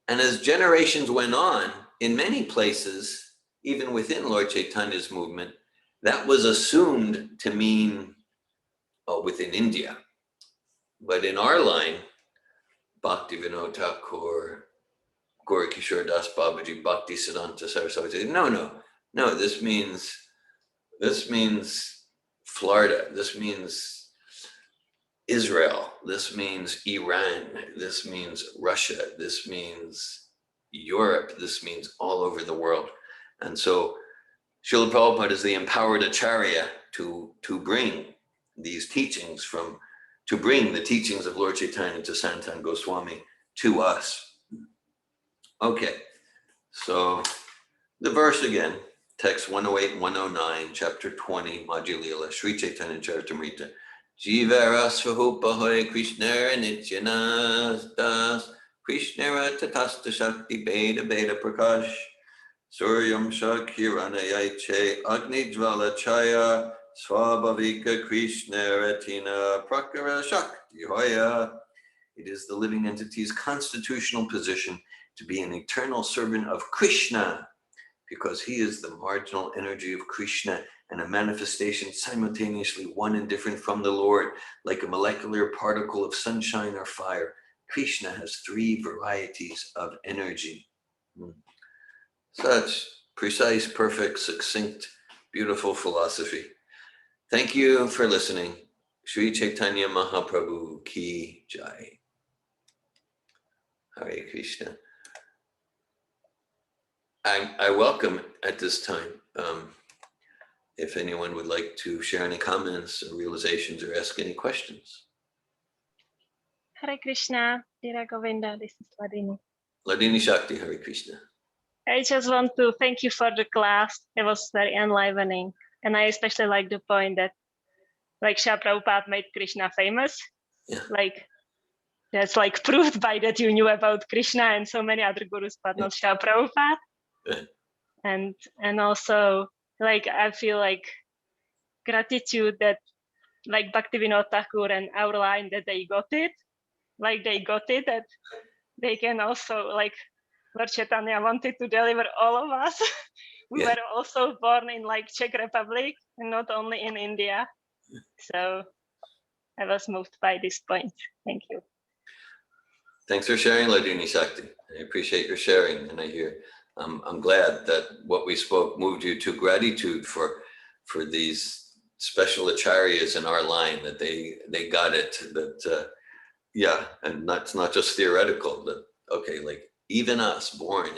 And as generations went on, in many places, even within Lord Chaitanya's movement, that was assumed to mean within India. But in our line, Bhakti Vinod Thakur, Gaura Kishore Das Babaji, Bhakti Siddhanta Saraswati. No, this means Florida, this means Israel, this means Iran, this means Russia, this means Europe, this means all over the world. And so Srila Prabhupada is the empowered Acharya to bring these teachings to bring the teachings of Lord Chaitanya to Sanatana Gosvami to us. Okay, so the verse again, text 108, 109, chapter 20, Madhya-lila, Sri Chaitanya Charitamrita. Jivara Svahupahoy Krishnara Nityanas Das, Krishnara Tatasta Shakti Beda Beda Prakash, Suryam Shakirana Yaiche, Agni Jvala Chaya, Swabhavika Krishnara Tina Prakara Shakti Hoya. It is the living entity's constitutional position to be an eternal servant of Krishna, because he is the marginal energy of Krishna and a manifestation simultaneously one and different from the Lord, like a molecular particle of sunshine or fire. Krishna has three varieties of energy. Such precise, perfect, succinct, beautiful philosophy. Thank you for listening. Sri Chaitanya Mahaprabhu Ki Jai. Hare Krishna. I welcome at this time, if anyone would like to share any comments or realizations or ask any questions. Hare Krishna, Dhira Govinda, this is Ladini. Ladini Shakti, Hare Krishna. I just want to thank you for the class. It was very enlivening. And I especially like the point that like Srila Prabhupada made Krishna famous. Yeah. Like that's like proved by that you knew about Krishna and so many other gurus, but not Srila Prabhupada. Yeah. And also like I feel like gratitude that like Bhaktivinoda Thakur and our line that they got it. Like they got it, that they can also like Lord Chaitanya wanted to deliver all of us. We were also born in like Czech Republic and not only in India. So I was moved by this point. Thank you. Thanks for sharing, Ladini Shakti. I appreciate your sharing, and I'm glad that what we spoke moved you to gratitude for these special acharyas in our line, that they got it, that and it's not just theoretical, that okay, like even us born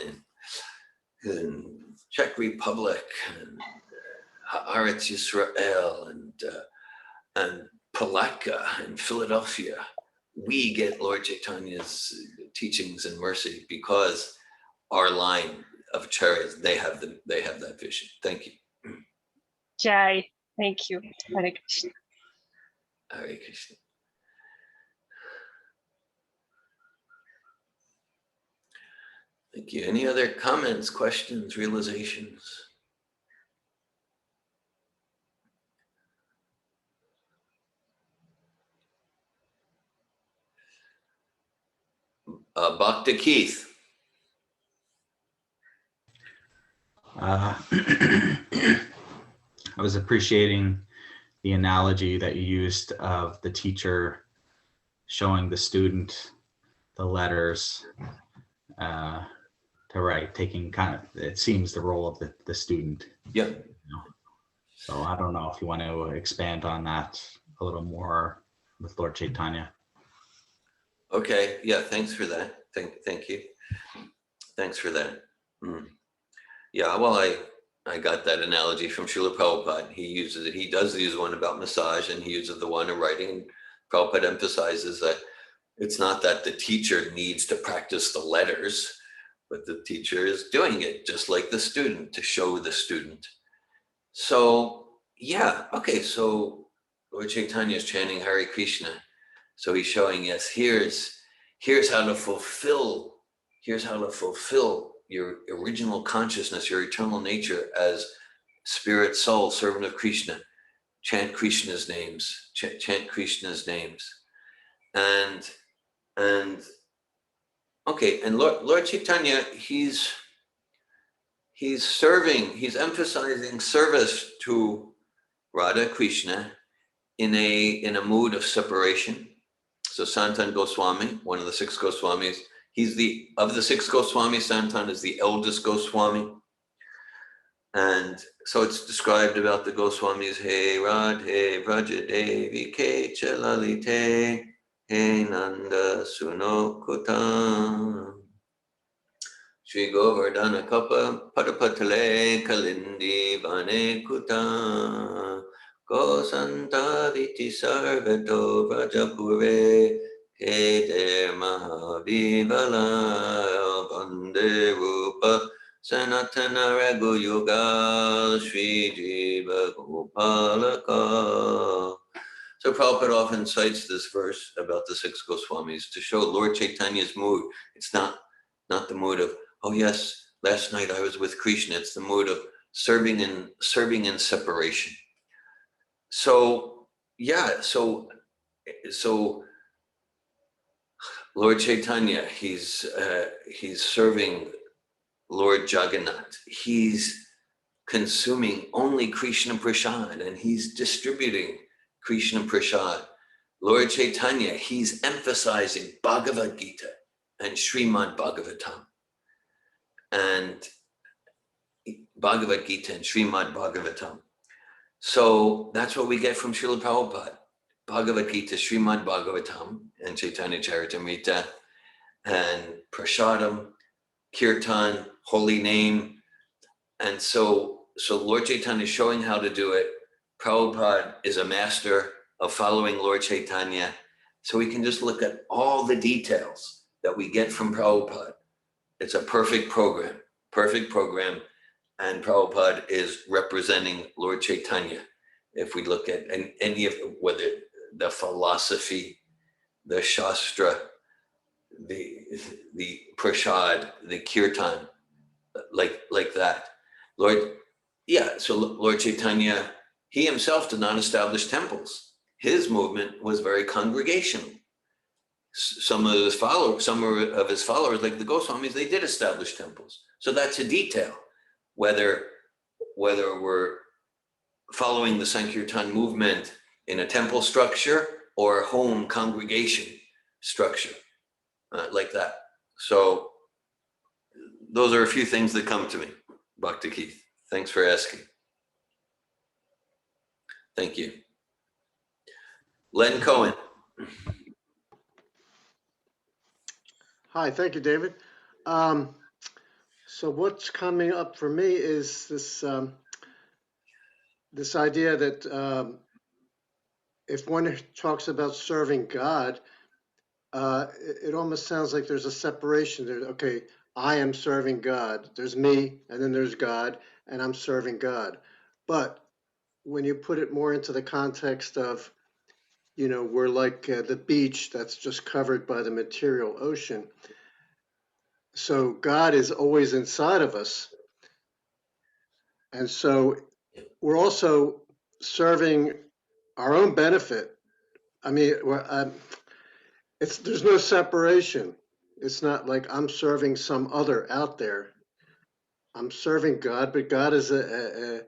in Czech Republic and Haaretz Yisrael and Palatka and Philadelphia, we get Lord Chaitanya's teachings and mercy because our line of acharyas, they have that vision. Thank you. Jai, thank you. Hare Krishna. Hare Krishna. Thank you. Any other comments, questions, realizations? Bhakta Keith. I was appreciating the analogy that you used of the teacher showing the student the letters to write, taking kind of, it seems, the role of the student. Yeah. You know? So I don't know if you want to expand on that a little more with Lord Chaitanya. Okay. Yeah. Thanks for that. Thank you. Thanks for that. Yeah. Well, I got that analogy from Srila Prabhupada. He uses it. He does use one about massage, and he uses the one in writing. Prabhupada emphasizes that it's not that the teacher needs to practice the letters, but the teacher is doing it just like the student, to show the student. So yeah, okay, so Lord Chaitanya is chanting Hare Krishna. So he's showing us, here's how to fulfill your original consciousness, your eternal nature as spirit, soul, servant of Krishna. Chant Krishna's names, chant Krishna's names. And okay, and Lord Chaitanya, he's emphasizing service to Radha Krishna in a mood of separation. So Sanatana Gosvami, one of the 6 Goswamis, of the 6 Goswamis, Sanatana is the eldest Goswami. And so it's described about the Goswamis, Hey Radhe Vraja Devi Ke Chalalite, Hey Nanda Suno Kutam, Shri Govardhana Kapa Padapatale Kalindi Vane Kutam, Gosanta Viti Sarvato Vrajapure, Keder Mahavivala Vande Rupa Sanatana Raghu Yoga Sri Jiva Gopalaka. So Prabhupada often cites this verse about the 6 Goswamis to show Lord Chaitanya's mood. It's not the mood of, oh yes, last night I was with Krishna. It's the mood of serving in separation. So yeah, so Lord Chaitanya, he's serving Lord Jagannath. He's consuming only Krishna Prasad, and he's distributing Krishna Prasad. Lord Chaitanya, he's emphasizing Bhagavad Gita and Srimad Bhagavatam. And Bhagavad Gita and Srimad Bhagavatam. So that's what we get from Srila Prabhupada. Bhagavad Gita, Srimad Bhagavatam, and Chaitanya Charitamrita, and Prasadam, Kirtan, holy name. And so Lord Chaitanya is showing how to do it. Prabhupada is a master of following Lord Chaitanya, So we can just look at all the details that we get from Prabhupada. It's a perfect program. And Prabhupada is representing Lord Chaitanya. If we look at any of, whether the philosophy, the Shastra, the Prasad, the Kirtan, like that. So Lord Chaitanya, he himself did not establish temples. His movement was very congregational. Some of his followers, like the Goswamis, they did establish temples. So that's a detail. Whether we're following the Sankirtan movement in a temple structure or a home congregation structure, like that. So those are a few things that come to me, Bhakti Keith. Thanks for asking. Thank you. Len Cohen. Hi, thank you, David. So what's coming up for me is this this idea that if one talks about serving God, it almost sounds like there's a separation there. Okay, I am serving God. There's me, and then there's God, and I'm serving God. But when you put it more into the context of, we're like the beach that's just covered by the material ocean. So God is always inside of us. And so we're also serving our own benefit. I mean, there's no separation. It's not like I'm serving some other out there. I'm serving God, but God is an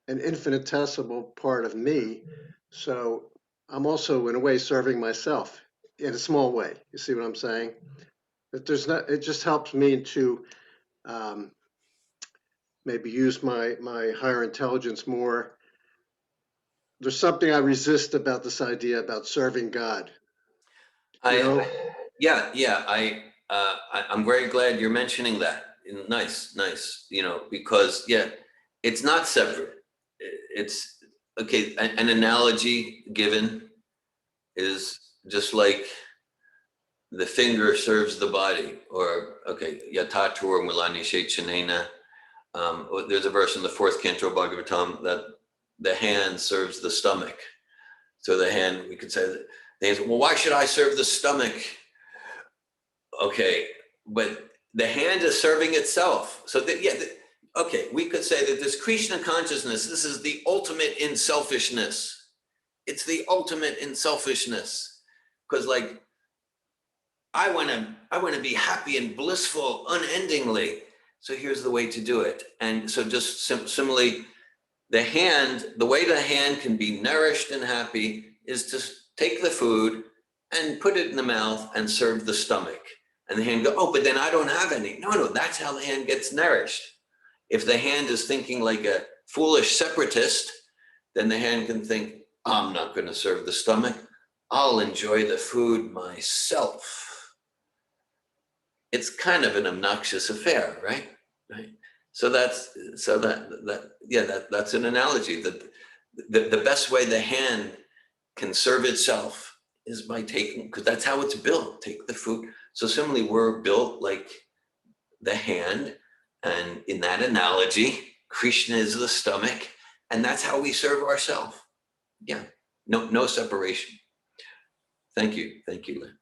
infinitesimal part of me. So I'm also, in a way, serving myself in a small way. You see what I'm saying? That it just helps me to maybe use my higher intelligence more. There's something I resist about this idea about serving God. I'm very glad you're mentioning that. Nice, because it's not separate. It's okay. An analogy given is just like the finger serves the body, or yatatur mulani shechanena. There's a verse in the 4th canto of Bhagavatam that the hand serves the stomach. So the hand, we could say that the hand, well, why should I serve the stomach? Okay, but the hand is serving itself. So we could say that this Krishna consciousness, this is the ultimate in selfishness. It's the ultimate in selfishness. Because I want to be happy and blissful unendingly. So here's the way to do it. And so just similarly, the way the hand can be nourished and happy is to take the food and put it in the mouth and serve the stomach. And the hand go, oh, but then I don't have any. No, that's how the hand gets nourished. If the hand is thinking like a foolish separatist, then the hand can think, I'm not going to serve the stomach. I'll enjoy the food myself. It's kind of an obnoxious affair, right? So that's an analogy. That the best way the hand can serve itself is by taking, because that's how it's built. Take the food. So similarly, we're built like the hand, and in that analogy, Krishna is the stomach, and that's how we serve ourselves. Yeah, no separation. Thank you, Lynn.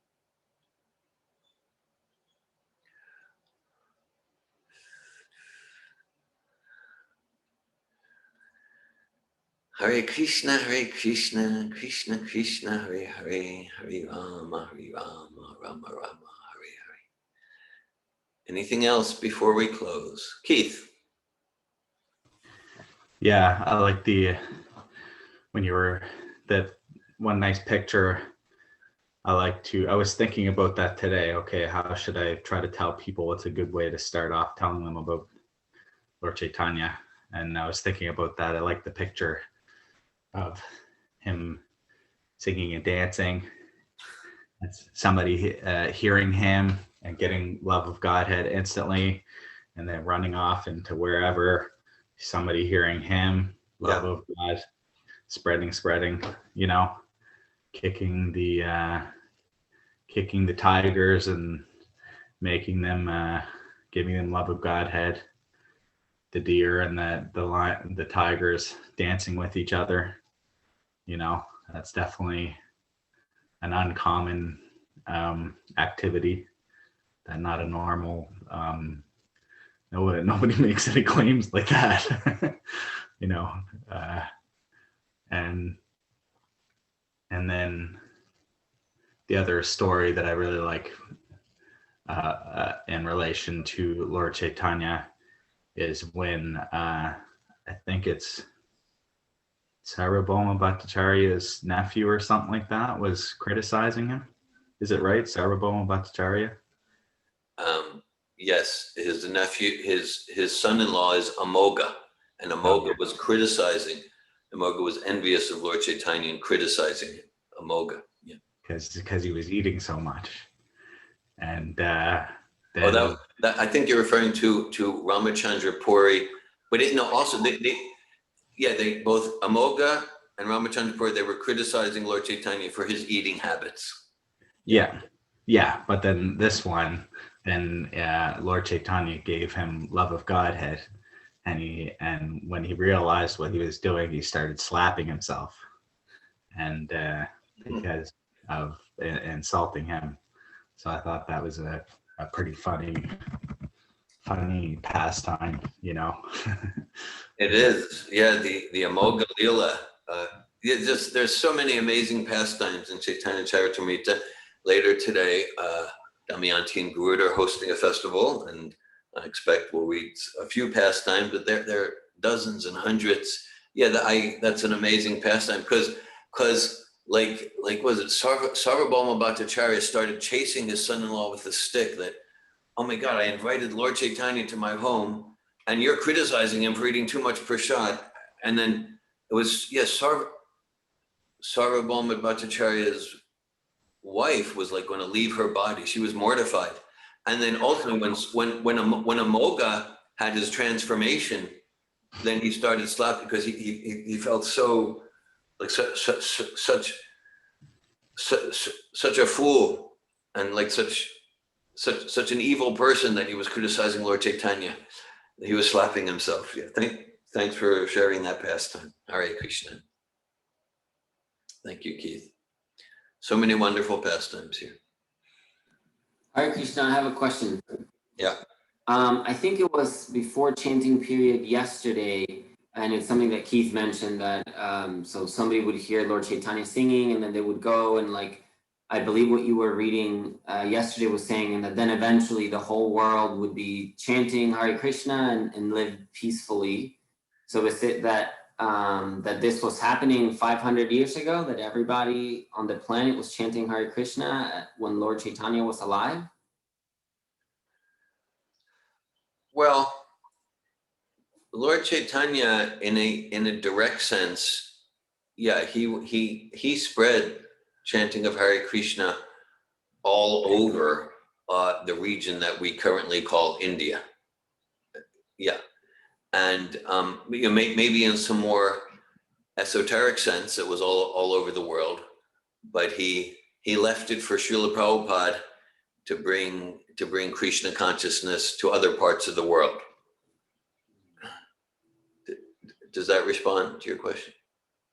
Hare Krishna, Krishna Krishna, Hare Hare, Hare Rama, Rama Rama, Hare Hare. Anything else before we close? Keith. Yeah, I like when you were, that one nice picture. I was thinking about that today. Okay, how should I try to tell people what's a good way to start off telling them about Lord Chaitanya? And I was thinking about that. I like the picture of him singing and dancing. It's somebody hearing him and getting love of Godhead instantly, and then running off into wherever, somebody hearing him, love of God, spreading, kicking the kicking the tigers and making them, giving them love of Godhead. The deer and the tigers dancing with each other. You know, that's definitely an uncommon activity. That not a normal. Nobody makes any claims like that. You know, and then the other story that I really like in relation to Lord Caitanya is when I think it's Sarvabhauma Bhattacharya's nephew or something like that was criticizing him. Is it right? Sarvabhauma Bhattacharya? Yes, his nephew, his son-in-law is Amoga, and Amoga was criticizing. Amoga was envious of Lord Caitanya and criticizing him. Amoga, yeah, because he was eating so much, and then, that I think you're referring to Ramachandra Puri, but also they both Amoga and Ramachandra Puri, they were criticizing Lord Caitanya for his eating habits. Yeah, but then this one. Then Lord Caitanya gave him love of Godhead, and when he realized what he was doing, he started slapping himself, and because of insulting him. So I thought that was a pretty funny pastime, you know. It is, yeah. The Madhya-lila. There's so many amazing pastimes in Chaitanya Charitamrita. Later today, Damayanti and Gaura are hosting a festival, and I expect we'll read a few pastimes, but there are dozens and hundreds. Yeah, that's an amazing pastime because was it Sarvabhauma Bhattacharya started chasing his son-in-law with a stick that, oh my God, I invited Lord Caitanya to my home and you're criticizing him for eating too much prasad. And then it was, Sarvabhauma Bhattacharya's wife was like going to leave her body. She was mortified. And then ultimately when Amoga had his transformation, then he started slapping because he felt so like such a fool and like such an evil person that he was criticizing Lord Caitanya. He was slapping himself. Yeah. Thanks for sharing that pastime. Hare Krishna. Thank you, Keith. So many wonderful pastimes here. Hare Krishna, I have a question. Yeah. I think it was before chanting period yesterday, and it's something that Keith mentioned that so somebody would hear Lord Caitanya singing and then they would go and like, I believe what you were reading yesterday was saying, and that then eventually the whole world would be chanting Hare Krishna and live peacefully. So is it that that this was happening 500 years ago, that everybody on the planet was chanting Hare Krishna when Lord Caitanya was alive? Well, Lord Caitanya, in a direct sense, yeah, he spread chanting of Hare Krishna all over the region that we currently call India. Yeah, and maybe in some more esoteric sense, it was all over the world, but he left it for Srila Prabhupada to bring Krishna consciousness to other parts of the world. Does that respond to your question?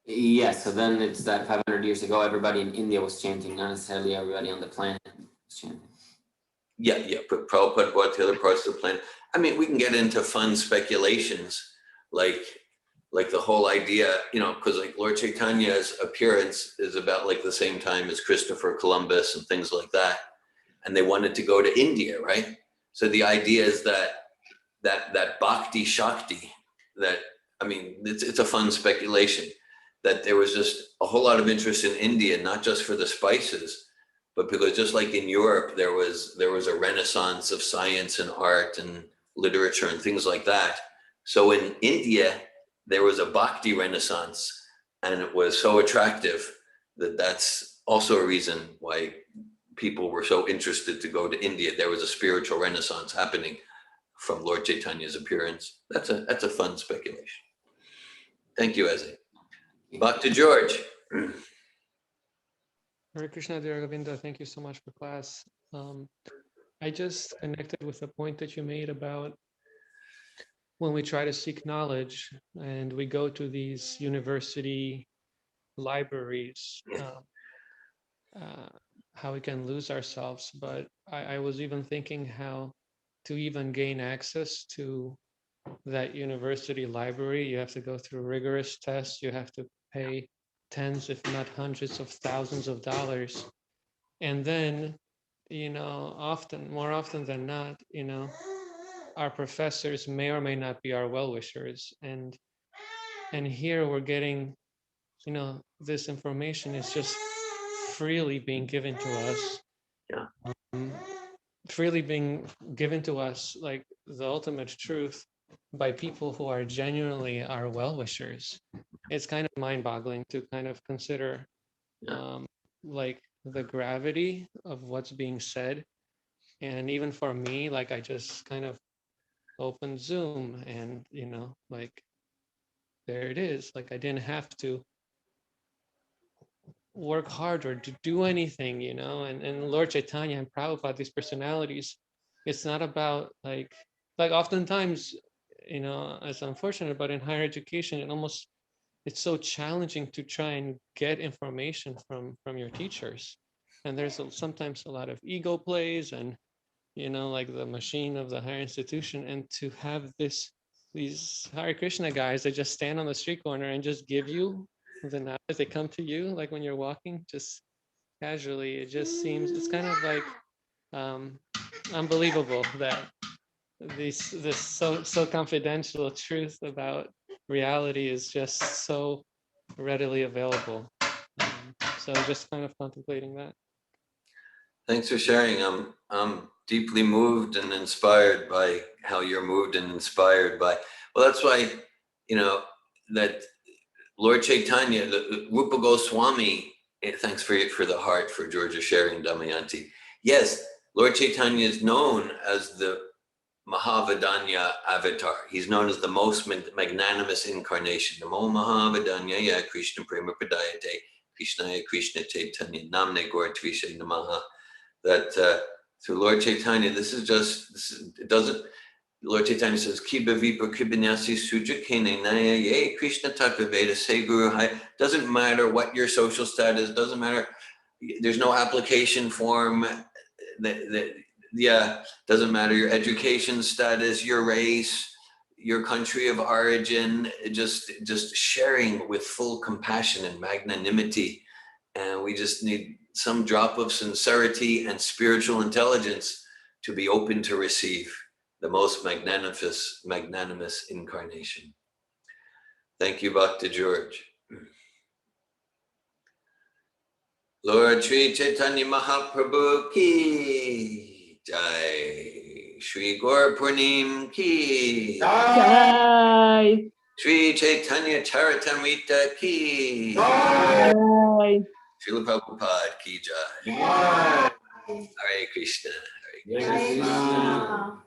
Yes, so then it's that 500 years ago, everybody in India was chanting, not necessarily everybody on the planet was chanting. Yeah, but Prabhupada brought to other parts of the planet. I mean, we can get into fun speculations, like the whole idea, because like Lord Chaitanya's appearance is about like the same time as Christopher Columbus and things like that. And they wanted to go to India, right? So the idea is that Bhakti Shakti, it's a fun speculation, that there was just a whole lot of interest in India, not just for the spices, but because just like in Europe, there was a renaissance of science and art and literature and things like that. So in India, there was a Bhakti renaissance, and it was so attractive that's also a reason why people were so interested to go to India. There was a spiritual renaissance happening from Lord Chaitanya's appearance. That's a fun speculation. Thank you, Eze. Back to George. Hare Krishna, dear Govinda, thank you so much for class. I just connected with the point that you made about when we try to seek knowledge and we go to these university libraries, how we can lose ourselves. But I was even thinking how to even gain access to that university library, you have to go through rigorous tests, you have to pay tens, if not hundreds of thousands of dollars. And then, more often than not, our professors may or may not be our well-wishers. And here we're getting, this information is just freely being given to us. Yeah. Freely being given to us, like the ultimate truth, by people who are genuinely our well-wishers. It's kind of mind-boggling to kind of consider, like the gravity of what's being said. And even for me, like I just kind of opened Zoom and, like there it is. Like I didn't have to work hard or to do anything, and Lord Chaitanya and Prabhupada, these personalities, it's not about like oftentimes, it's unfortunate, but in higher education, it's so challenging to try and get information from your teachers. And there's sometimes a lot of ego plays and, like the machine of the higher institution. And to have these Hare Krishna guys that just stand on the street corner and just give you the knowledge, they come to you, like when you're walking, just casually, it just seems, it's kind of like unbelievable that this so confidential truth about reality is just so readily available. So just kind of contemplating that. Thanks for sharing. I'm deeply moved and inspired by how you're moved and inspired by. Well, that's why, that Lord Chaitanya, the Rupa Goswami. Thanks for the heart for Georgia sharing, Damayanti. Yes, Lord Chaitanya is known as the Mahavadanya avatar. He's known as the most magnanimous incarnation. Namo Mahavadanyaya Krishna Prema Pradayate Krishnaya Krishna Chaitanya Namne Gaura Namaha. That through Lord Chaitanya, it doesn't, Lord Chaitanya says, Kiba Vipa Kribanyasi Suja Kene Naya Ye Krishna Tattva Veda Se Guru Hai. Doesn't matter what your social status, doesn't matter, there's no application form, doesn't matter your education status, your race, your country of origin, just sharing with full compassion and magnanimity. And we just need some drop of sincerity and spiritual intelligence to be open to receive the most magnanimous incarnation. Thank you, Bhakta George. Lord Sri Chaitanya Mahaprabhu ki jai. Sri Gaura Purnima ki Jai. Sri Chaitanya Charitamrita ki Jai. Srila Prabhupada ki jai. Jai. Hare Krishna. Hare Krishna.